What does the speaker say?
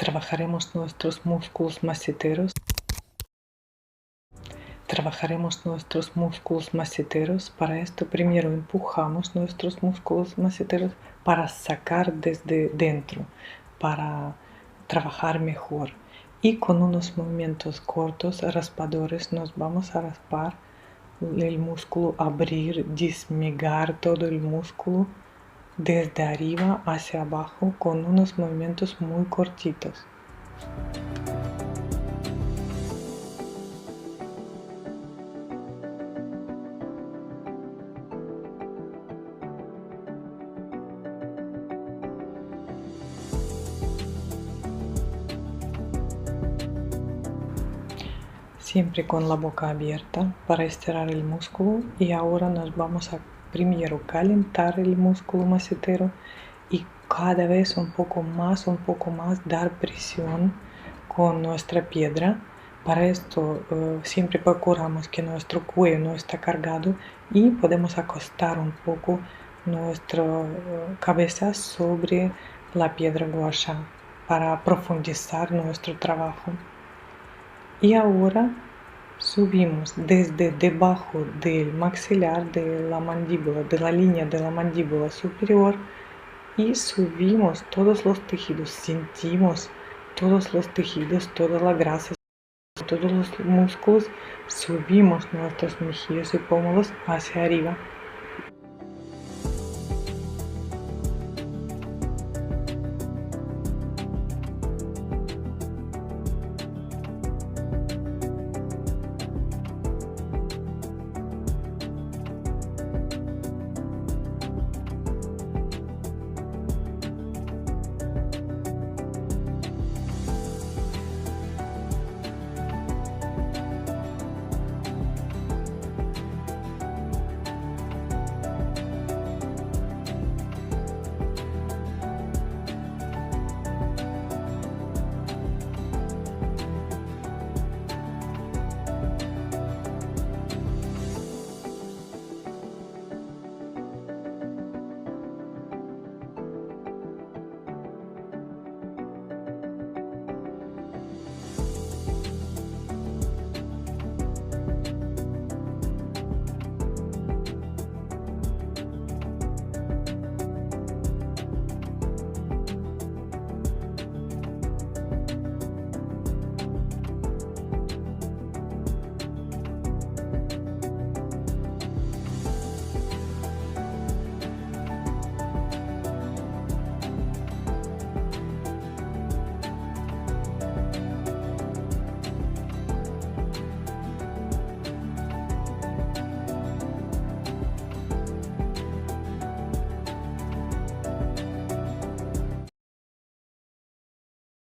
Trabajaremos nuestros músculos maceteros. Trabajaremos nuestros músculos maceteros. Para esto primero empujamos nuestros músculos maceteros para sacar desde dentro, para trabajar mejor. Y con unos movimientos cortos, raspadores, nos vamos a raspar el músculo, abrir, desmigar todo el músculo desde arriba hacia abajo con unos movimientos muy cortitos. Siempre con la boca abierta para estirar el músculo. Y ahora nos vamos a primero calentar el músculo macetero y cada vez un poco más dar presión con nuestra piedra. Para esto siempre procuramos que nuestro cuello no esté cargado y podemos acostar un poco nuestra cabeza sobre la piedra gua sha para profundizar nuestro trabajo. Y ahora subimos desde debajo del maxilar, de la mandíbula, de la línea de la mandíbula superior, y subimos todos los tejidos, sentimos todos los tejidos, toda la grasa, todos los músculos, subimos nuestras mejillas y pómulos hacia arriba.